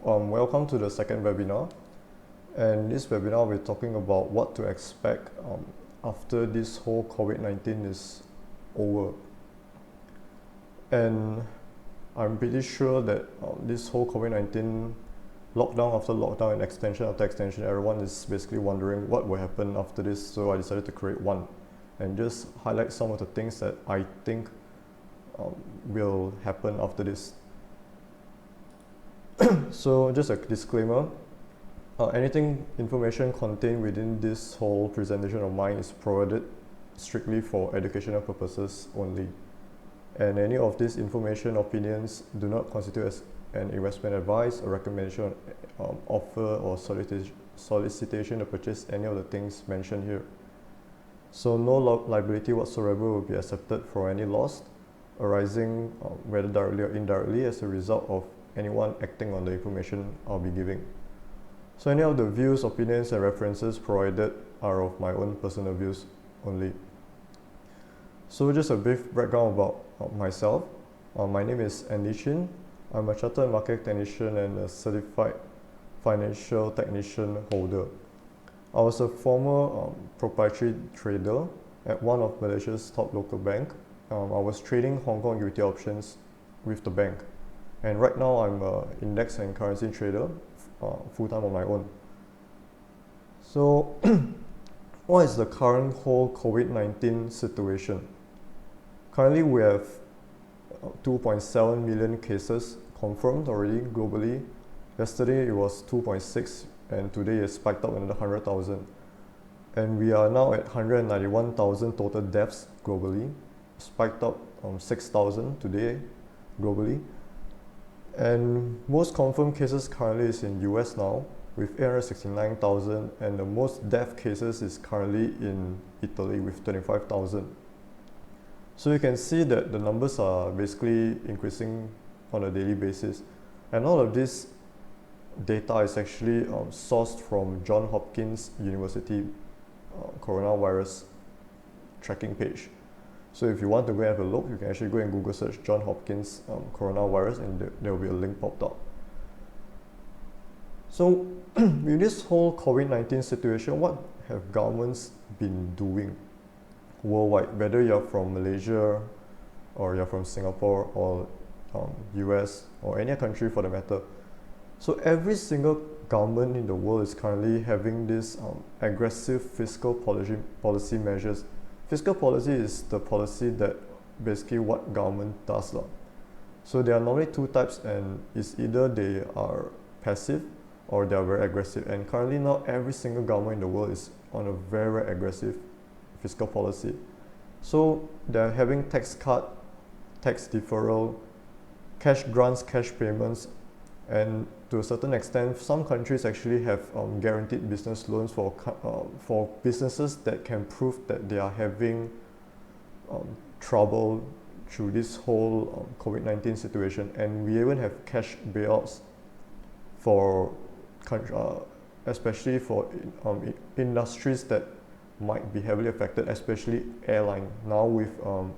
Welcome to the second webinar. And this webinar, we're talking about what to expect after this whole COVID-19 is over. And I'm pretty sure that this whole COVID-19 lockdown after lockdown and extension after extension, everyone is basically wondering what will happen after this. So I decided to create one and just highlight some of the things that I think will happen after this. So just a disclaimer, anything information contained within this whole presentation of mine is provided strictly for educational purposes only, and any of this information opinions do not constitute as an investment advice, a recommendation, offer or solicitation to purchase any of the things mentioned here. So no liability whatsoever will be accepted for any loss arising whether directly or indirectly as a result of anyone acting on the information I'll be giving. So any of the views, opinions and references provided are of my own personal views only. So just a brief background about myself. My name is Andy Chin. I'm a chartered market technician and a certified financial technician holder. I was a former proprietary trader at one of Malaysia's top local bank. I was trading Hong Kong equity options with the bank. And right now I'm an index and currency trader full-time on my own. So what is the current whole COVID-19 situation? Currently we have 2.7 million cases confirmed already globally. Yesterday it was 2.6 and today it spiked up another 100,000. And we are now at 191,000 total deaths globally, spiked up 6,000 today globally. And most confirmed cases currently is in US now with 869,000, and the most death cases is currently in Italy with 25,000. So you can see that the numbers are basically increasing on a daily basis, and all of this data is actually sourced from Johns Hopkins University coronavirus tracking page. So if you want to go have a look, you can actually go and Google search Johns Hopkins coronavirus and there will be a link popped up. So with this whole COVID-19 situation, what have governments been doing worldwide, whether you're from Malaysia or you're from Singapore or US or any country for the matter? So every single government in the world is currently having this aggressive fiscal policy measures. Fiscal policy is the policy that basically what government does. So there are normally two types, and it's either they are passive or they are very aggressive. And currently now every single government in the world is on a very, very aggressive fiscal policy. So they're having tax cut, tax deferral, cash grants, cash payments, and to a certain extent, some countries actually have guaranteed business loans for businesses that can prove that they are having trouble through this whole COVID-19 situation. And we even have cash bailouts for especially for industries that might be heavily affected, especially airline. Now with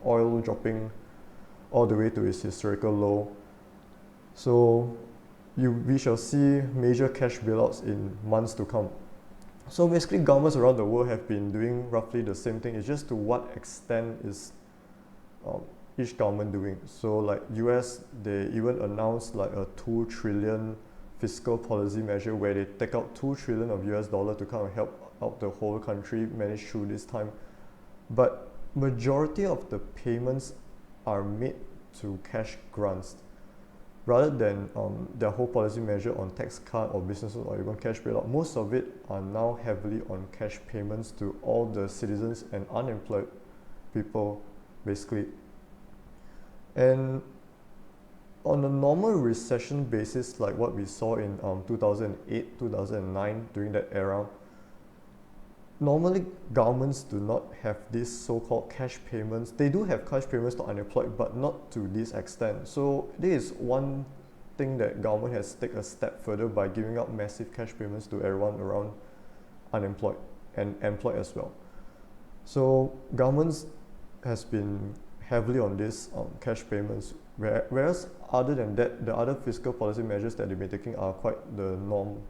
oil dropping all the way to its historical low, so we shall see major cash bailouts in months to come. So basically governments around the world have been doing roughly the same thing. It's just to what extent is each government doing. So like US, they even announced like a 2 trillion fiscal policy measure where they take out 2 trillion of US dollar to kind of help out the whole country manage through this time. But majority of the payments are made to cash grants, rather than their whole policy measure on tax cut or businesses or even cash bailout. Most of it are now heavily on cash payments to all the citizens and unemployed people, basically. And on a normal recession basis, like what we saw in 2008, 2009, during that era, normally governments do not have these so-called cash payments. They do have cash payments to unemployed, but not to this extent. So this is one thing that government has taken a step further by giving out massive cash payments to everyone around unemployed and employed as well. So governments has been heavily on these cash payments, whereas other than that, the other fiscal policy measures that they've been taking are quite the norm.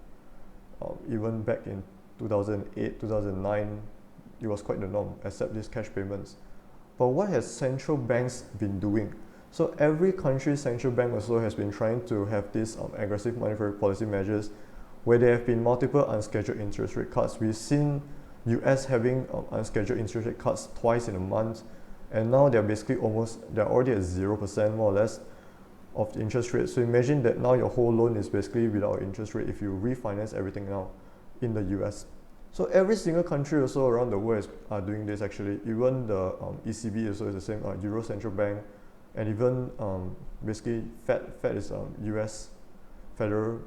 Even back in 2008, 2009, it was quite the norm, except these cash payments. But what has central banks been doing? So every country's central bank also has been trying to have these aggressive monetary policy measures where there have been multiple unscheduled interest rate cuts. We've seen US having unscheduled interest rate cuts twice in a month, and now they're basically they're already at 0% more or less of the interest rate. So imagine that now your whole loan is basically without interest rate if you refinance everything now in the US. So every single country also around the world are doing this actually. Even the ECB also is the same, Euro Central Bank, and even basically Fed is US Federal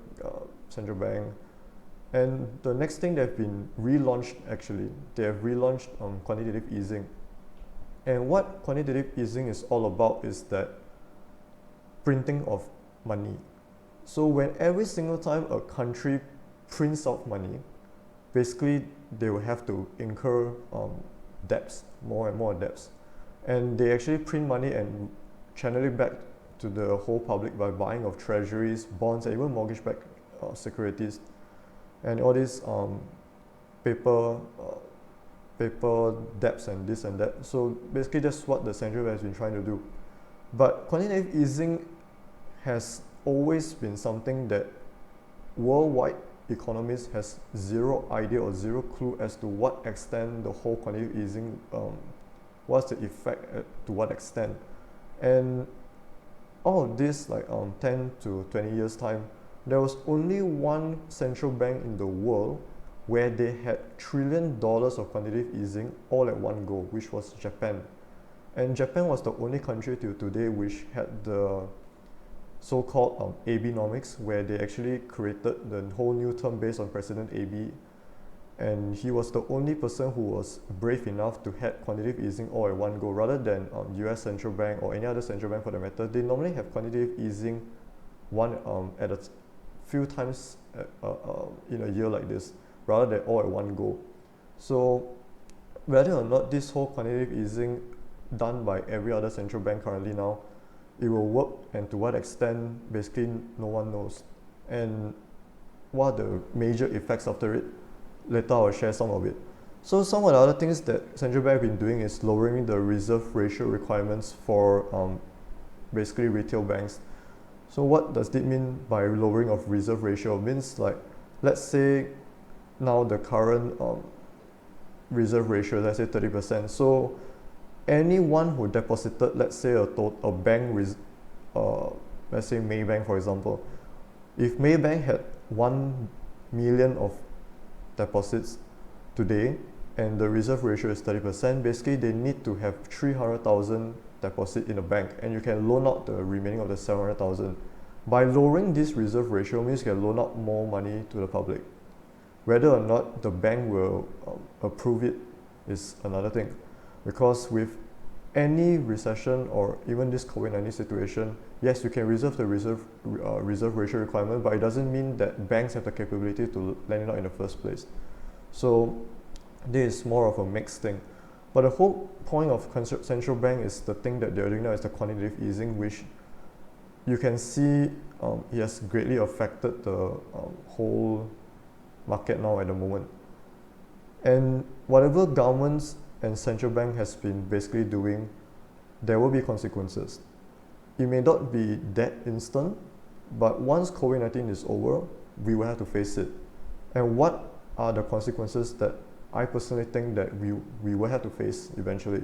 Central Bank. And the next thing they've been relaunched actually, they have relaunched quantitative easing. And what quantitative easing is all about is that printing of money. So when every single time a country prints out money, basically they will have to incur debts, more and more debts. And they actually print money and channel it back to the whole public by buying of treasuries, bonds, and even mortgage-backed securities. And all these paper debts and this and that. So basically that's what the central bank has been trying to do. But quantitative easing has always been something that worldwide economists has zero idea or zero clue as to what extent the whole quantitative easing, what's the effect to what extent. And all of this, like 10 to 20 years time, there was only one central bank in the world where they had $1 trillion of quantitative easing all at one go, which was Japan. And Japan was the only country till today which had the so-called Abenomics, where they actually created the whole new term based on President Abe. And he was the only person who was brave enough to have quantitative easing all at one go, rather than US Central Bank or any other central bank for the matter. They normally have quantitative easing at a few times in a year like this, rather than all at one go. So whether or not this whole quantitative easing done by every other central bank currently now, it will work, and to what extent, basically no one knows. And what are the major effects after it? Later I'll share some of it. So some of the other things that central bank have been doing is lowering the reserve ratio requirements for basically retail banks. So what does it mean by lowering of reserve ratio? It means, like, let's say now the current reserve ratio, let's say 30%. So anyone who deposited, let's say a bank, let's say Maybank for example, if Maybank had 1 million of deposits today and the reserve ratio is 30%, basically they need to have 300,000 deposit in a bank, and you can loan out the remaining of the 700,000. By lowering this reserve ratio means you can loan out more money to the public. Whether or not the bank will approve it is another thing, because with any recession or even this COVID-19 situation, yes, you can reserve the reserve ratio requirement, but it doesn't mean that banks have the capability to lend it out in the first place. So this is more of a mixed thing. But the whole point of central bank is the thing that they're doing now is the quantitative easing, which you can see it has greatly affected the whole market now at the moment. And whatever governments and central bank has been basically doing, there will be consequences. It may not be that instant, but once COVID-19 is over, we will have to face it. And what are the consequences that I personally think that we will have to face eventually?